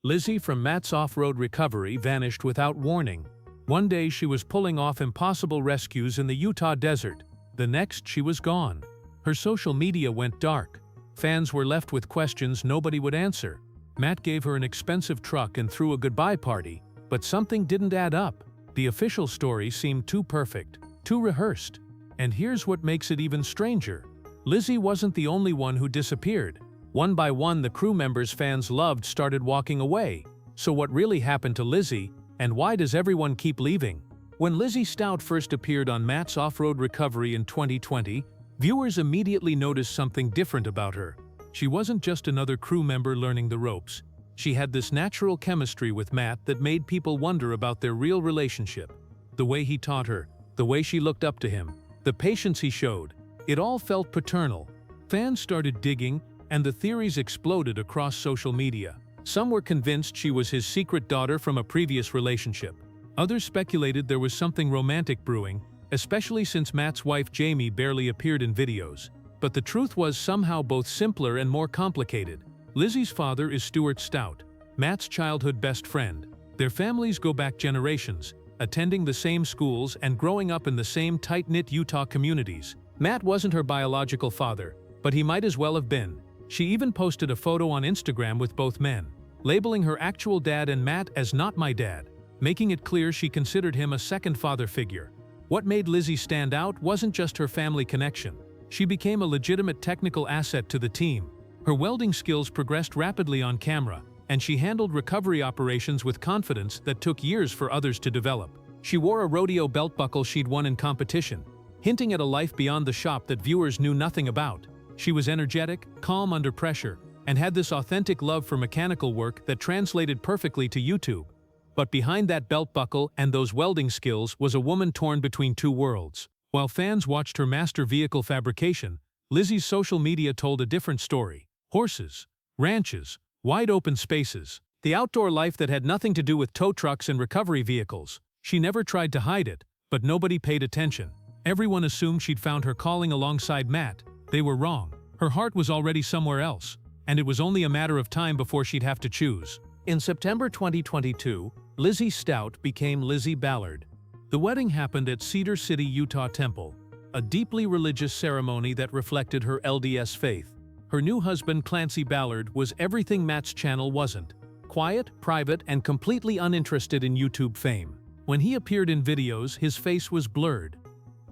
Lizzy from Matt's off-road recovery vanished without warning. One day she was pulling off impossible rescues in the Utah desert. The next she was gone. Her social media went dark. Fans were left with questions nobody would answer. Matt gave her an expensive truck and threw a goodbye party, but something didn't add up. The official story seemed too perfect, too rehearsed. And here's what makes it even stranger. Lizzy wasn't the only one who disappeared. One by one, the crew members fans loved started walking away. So what really happened to Lizzy, and why does everyone keep leaving? When Lizzy Stout first appeared on Matt's off-road recovery in 2020, viewers immediately noticed something different about her. She wasn't just another crew member learning the ropes. She had this natural chemistry with Matt that made people wonder about their real relationship. The way he taught her, the way she looked up to him, the patience he showed, it all felt paternal. Fans started digging, and the theories exploded across social media. Some were convinced she was his secret daughter from a previous relationship. Others speculated there was something romantic brewing, especially since Matt's wife Jamie barely appeared in videos. But the truth was somehow both simpler and more complicated. Lizzy's father is Stuart Stout, Matt's childhood best friend. Their families go back generations, attending the same schools and growing up in the same tight-knit Utah communities. Matt wasn't her biological father, but he might as well have been. She even posted a photo on Instagram with both men, labeling her actual dad and Matt as "not my dad," making it clear she considered him a second father figure. What made Lizzy stand out wasn't just her family connection. She became a legitimate technical asset to the team. Her welding skills progressed rapidly on camera, and she handled recovery operations with confidence that took years for others to develop. She wore a rodeo belt buckle she'd won in competition, hinting at a life beyond the shop that viewers knew nothing about. She was energetic, calm under pressure, and had this authentic love for mechanical work that translated perfectly to YouTube. But behind that belt buckle and those welding skills was a woman torn between two worlds. While fans watched her master vehicle fabrication, Lizzy's social media told a different story. Horses, ranches, wide open spaces. The outdoor life that had nothing to do with tow trucks and recovery vehicles. She never tried to hide it, but nobody paid attention. Everyone assumed she'd found her calling alongside Matt. They were wrong. Her heart was already somewhere else, and it was only a matter of time before she'd have to choose. In September 2022, Lizzy Stout became Lizzy Ballard. The wedding happened at Cedar City, Utah Temple, a deeply religious ceremony that reflected her LDS faith. Her new husband, Clancy Ballard, was everything Matt's channel wasn't. Quiet, private, and completely uninterested in YouTube fame. When he appeared in videos, his face was blurred.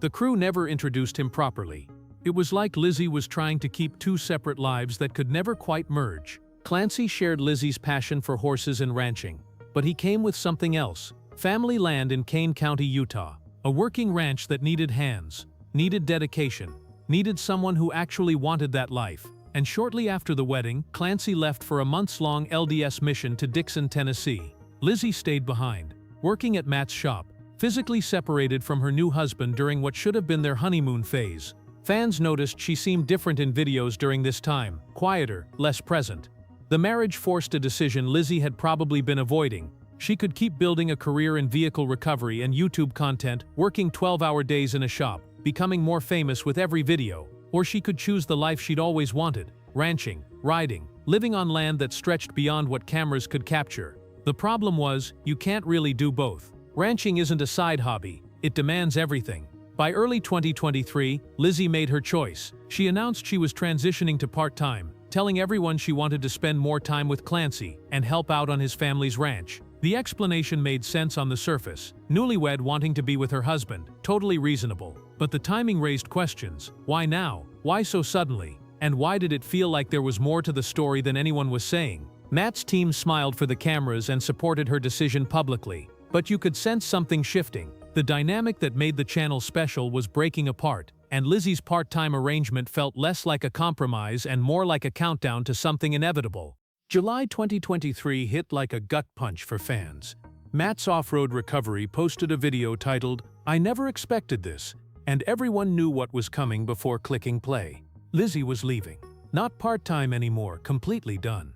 The crew never introduced him properly. It was like Lizzy was trying to keep two separate lives that could never quite merge. Clancy shared Lizzy's passion for horses and ranching, but he came with something else. Family land in Kane County, Utah. A working ranch that needed hands, needed dedication, needed someone who actually wanted that life. And shortly after the wedding, Clancy left for a months-long LDS mission to Dixon, Tennessee. Lizzy stayed behind, working at Matt's shop, physically separated from her new husband during what should have been their honeymoon phase. Fans noticed she seemed different in videos during this time, quieter, less present. The marriage forced a decision Lizzy had probably been avoiding. She could keep building a career in vehicle recovery and YouTube content, working 12-hour days in a shop, becoming more famous with every video. Or she could choose the life she'd always wanted, ranching, riding, living on land that stretched beyond what cameras could capture. The problem was, you can't really do both. Ranching isn't a side hobby, it demands everything. By early 2023, Lizzy made her choice. She announced she was transitioning to part-time, telling everyone she wanted to spend more time with Clancy and help out on his family's ranch. The explanation made sense on the surface. Newlywed wanting to be with her husband, totally reasonable. But the timing raised questions. Why now? Why so suddenly? And why did it feel like there was more to the story than anyone was saying? Matt's team smiled for the cameras and supported her decision publicly. But you could sense something shifting. The dynamic that made the channel special was breaking apart, and Lizzy's part-time arrangement felt less like a compromise and more like a countdown to something inevitable. July 2023 hit like a gut punch for fans. Matt's off-road recovery posted a video titled, "I never expected this," and everyone knew what was coming before clicking play. Lizzy was leaving. Not part-time anymore, completely done.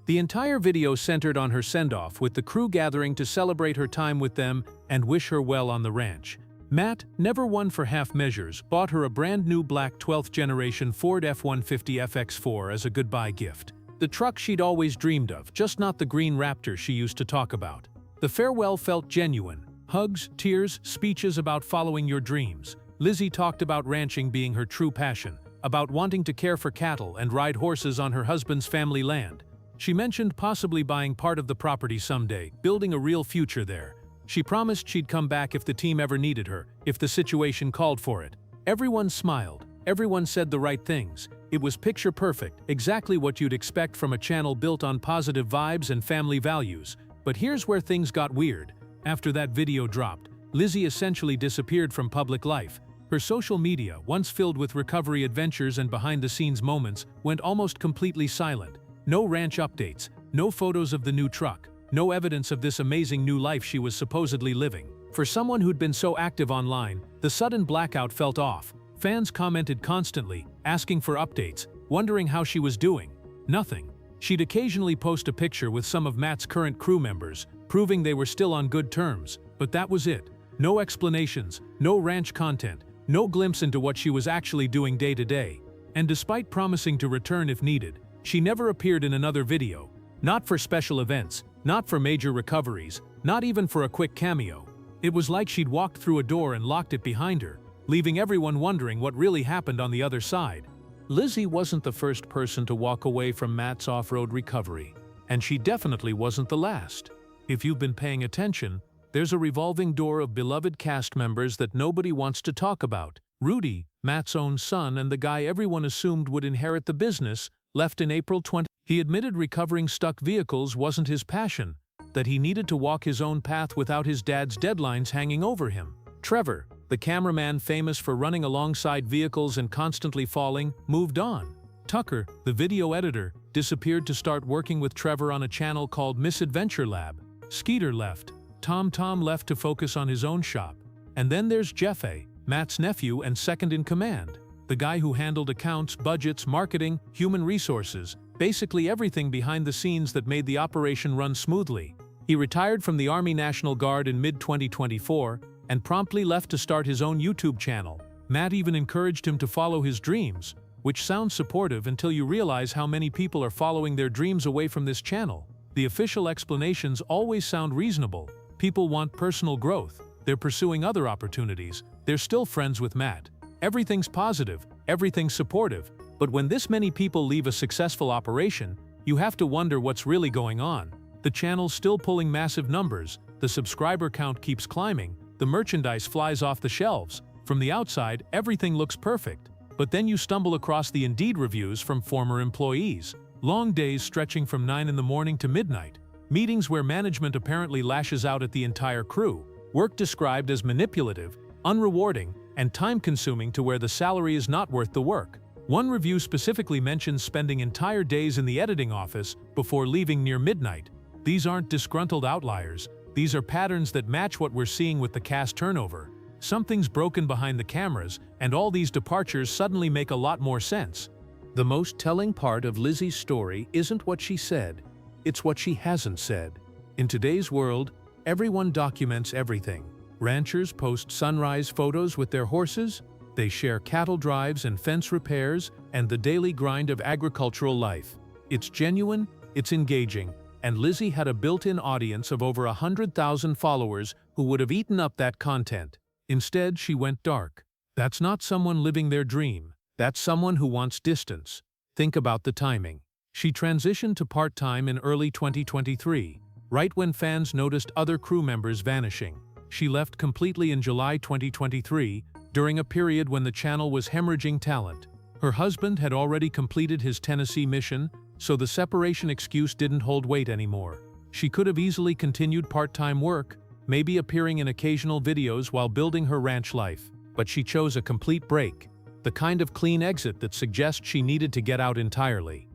The entire video centered on her send-off, with the crew gathering to celebrate her time with them and wish her well on the ranch. Matt, never one for half measures, bought her a brand new black 12th generation Ford F-150 FX4 as a goodbye gift. The truck she'd always dreamed of, just not the green Raptor she used to talk about. The farewell felt genuine. Hugs, tears, speeches about following your dreams. Lizzy talked about ranching being her true passion, about wanting to care for cattle and ride horses on her husband's family land. She mentioned possibly buying part of the property someday, building a real future there. She promised she'd come back if the team ever needed her, if the situation called for it. Everyone smiled. Everyone said the right things. It was picture perfect, exactly what you'd expect from a channel built on positive vibes and family values. But here's where things got weird. After that video dropped, Lizzy essentially disappeared from public life. Her social media, once filled with recovery adventures and behind-the-scenes moments, went almost completely silent. No ranch updates, no photos of the new truck, no evidence of this amazing new life she was supposedly living. For someone who'd been so active online, the sudden blackout felt off. Fans commented constantly, asking for updates, wondering how she was doing. Nothing. She'd occasionally post a picture with some of Matt's current crew members, proving they were still on good terms, but that was it. No explanations, no ranch content, no glimpse into what she was actually doing day to day. And despite promising to return if needed, she never appeared in another video. Not for special events, not for major recoveries, not even for a quick cameo. It was like she'd walked through a door and locked it behind her, leaving everyone wondering what really happened on the other side. Lizzy wasn't the first person to walk away from Matt's off-road recovery, and she definitely wasn't the last. If you've been paying attention, there's a revolving door of beloved cast members that nobody wants to talk about. Rudy, Matt's own son and the guy everyone assumed would inherit the business, left in April 20. He admitted recovering stuck vehicles wasn't his passion, that he needed to walk his own path without his dad's deadlines hanging over him. Trevor, the cameraman famous for running alongside vehicles and constantly falling, moved on. Tucker, the video editor, disappeared to start working with Trevor on a channel called Misadventure Lab. Skeeter left. Tom left to focus on his own shop. And then there's Jeffe, Matt's nephew and second in command. The guy who handled accounts, budgets, marketing, human resources, basically everything behind the scenes that made the operation run smoothly. He retired from the Army National Guard in mid-2024 and promptly left to start his own YouTube channel. Matt even encouraged him to follow his dreams, which sounds supportive until you realize how many people are following their dreams away from this channel. The official explanations always sound reasonable. People want personal growth. They're pursuing other opportunities. They're still friends with Matt. Everything's positive, everything's supportive. But when this many people leave a successful operation, you have to wonder what's really going on. The channel's still pulling massive numbers, the subscriber count keeps climbing, the merchandise flies off the shelves. From the outside, everything looks perfect. But then you stumble across the Indeed reviews from former employees. Long days stretching from 9 in the morning to midnight. Meetings where management apparently lashes out at the entire crew. Work described as manipulative, unrewarding, and time-consuming to where the salary is not worth the work. One review specifically mentions spending entire days in the editing office before leaving near midnight. These aren't disgruntled outliers. These are patterns that match what we're seeing with the cast turnover. Something's broken behind the cameras, and all these departures suddenly make a lot more sense. The most telling part of Lizzy's story isn't what she said, it's what she hasn't said. In today's world, everyone documents everything. Ranchers post sunrise photos with their horses, they share cattle drives and fence repairs, and the daily grind of agricultural life. It's genuine, it's engaging, and Lizzy had a built-in audience of over 100,000 followers who would have eaten up that content. Instead, she went dark. That's not someone living their dream. That's someone who wants distance. Think about the timing. She transitioned to part-time in early 2023, right when fans noticed other crew members vanishing. She left completely in July 2023, during a period when the channel was hemorrhaging talent. Her husband had already completed his Tennessee mission, so the separation excuse didn't hold weight anymore. She could have easily continued part-time work, maybe appearing in occasional videos while building her ranch life. But she chose a complete break, the kind of clean exit that suggests she needed to get out entirely.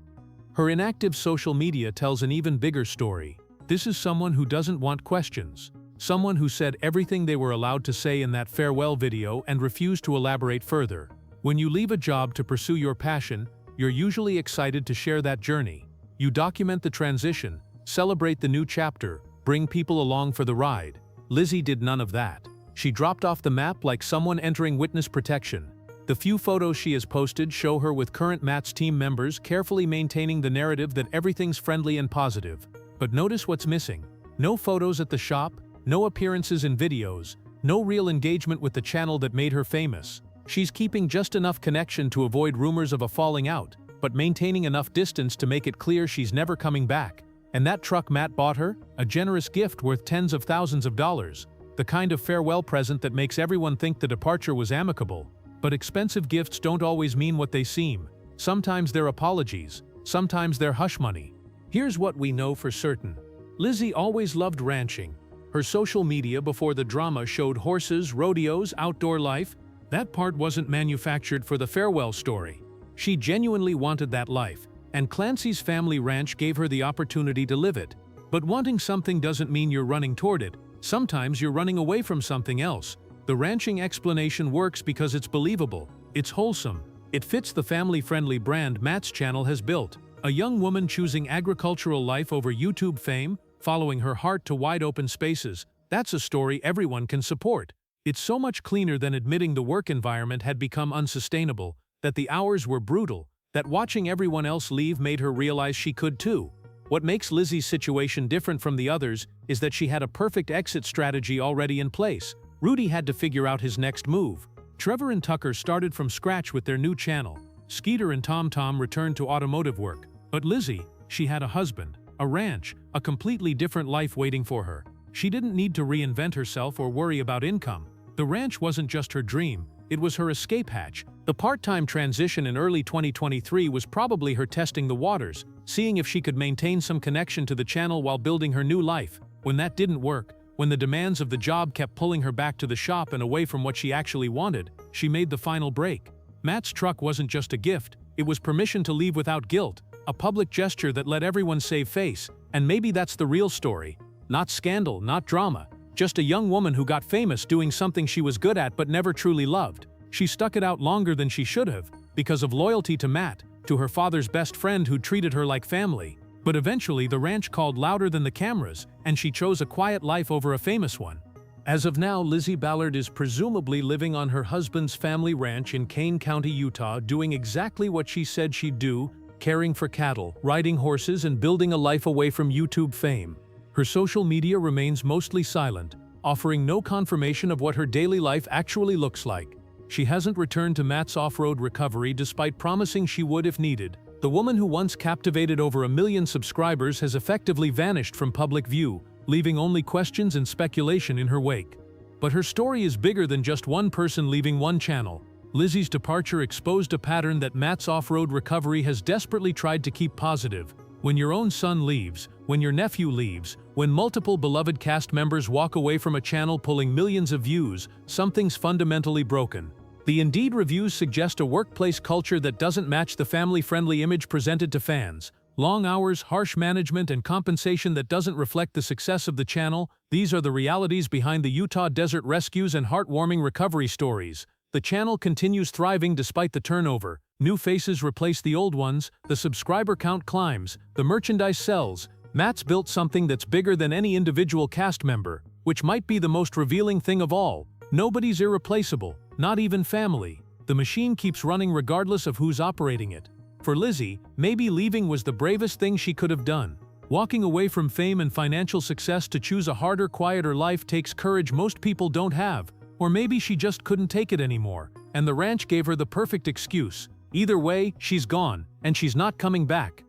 Her inactive social media tells an even bigger story. This is someone who doesn't want questions. Someone who said everything they were allowed to say in that farewell video and refused to elaborate further. When you leave a job to pursue your passion, you're usually excited to share that journey. You document the transition, celebrate the new chapter, bring people along for the ride. Lizzy did none of that. She dropped off the map like someone entering witness protection. The few photos she has posted show her with current Matt's team members carefully maintaining the narrative that everything's friendly and positive. But notice what's missing. No photos at the shop, no appearances in videos, no real engagement with the channel that made her famous. She's keeping just enough connection to avoid rumors of a falling out, but maintaining enough distance to make it clear she's never coming back. And that truck Matt bought her? A generous gift worth tens of thousands of dollars. The kind of farewell present that makes everyone think the departure was amicable. But expensive gifts don't always mean what they seem. Sometimes they're apologies, sometimes they're hush money. Here's what we know for certain. Lizzy always loved ranching. Her social media before the drama showed horses, rodeos, outdoor life. That part wasn't manufactured for the farewell story. She genuinely wanted that life, and Clancy's family ranch gave her the opportunity to live it. But wanting something doesn't mean you're running toward it. Sometimes you're running away from something else. The ranching explanation works because it's believable, it's wholesome, it fits the family-friendly brand Matt's channel has built. A young woman choosing agricultural life over YouTube fame, following her heart to wide-open spaces, that's a story everyone can support. It's so much cleaner than admitting the work environment had become unsustainable, that the hours were brutal, that watching everyone else leave made her realize she could too. What makes Lizzy's situation different from the others is that she had a perfect exit strategy already in place. Rudy had to figure out his next move. Trevor and Tucker started from scratch with their new channel. Skeeter and Tom returned to automotive work. But Lizzy, she had a husband, a ranch, a completely different life waiting for her. She didn't need to reinvent herself or worry about income. The ranch wasn't just her dream, it was her escape hatch. The part-time transition in early 2023 was probably her testing the waters, seeing if she could maintain some connection to the channel while building her new life. When that didn't work, when the demands of the job kept pulling her back to the shop and away from what she actually wanted, she made the final break. Matt's truck wasn't just a gift, it was permission to leave without guilt, a public gesture that let everyone save face. And maybe that's the real story. Not scandal, not drama, just a young woman who got famous doing something she was good at but never truly loved. She stuck it out longer than she should have, because of loyalty to Matt, to her father's best friend who treated her like family. But eventually the ranch called louder than the cameras, and she chose a quiet life over a famous one. As of now, Lizzy Ballard is presumably living on her husband's family ranch in Kane County, Utah, doing exactly what she said she'd do, caring for cattle, riding horses, and building a life away from YouTube fame. Her social media remains mostly silent, offering no confirmation of what her daily life actually looks like. She hasn't returned to Matt's off-road recovery despite promising she would if needed. The woman who once captivated over 1 million subscribers has effectively vanished from public view, leaving only questions and speculation in her wake. But her story is bigger than just one person leaving one channel. Lizzy's departure exposed a pattern that Matt's off-road recovery has desperately tried to keep positive. When your own son leaves, when your nephew leaves, when multiple beloved cast members walk away from a channel pulling millions of views, something's fundamentally broken. The Indeed reviews suggest a workplace culture that doesn't match the family-friendly image presented to fans. Long hours, harsh management, and compensation that doesn't reflect the success of the channel, these are the realities behind the Utah desert rescues and heartwarming recovery stories. The channel continues thriving despite the turnover. New faces replace the old ones, the subscriber count climbs, the merchandise sells. Matt's built something that's bigger than any individual cast member, which might be the most revealing thing of all. Nobody's irreplaceable, not even family. The machine keeps running regardless of who's operating it. For Lizzy, maybe leaving was the bravest thing she could have done. Walking away from fame and financial success to choose a harder, quieter life takes courage most people don't have. Or maybe she just couldn't take it anymore, and the ranch gave her the perfect excuse. Either way, she's gone, and she's not coming back.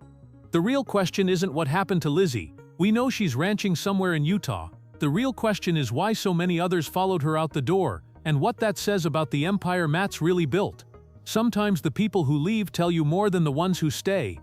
The real question isn't what happened to Lizzy. We know she's ranching somewhere in Utah. The real question is why so many others followed her out the door, and what that says about the empire Matt's really built. Sometimes the people who leave tell you more than the ones who stay.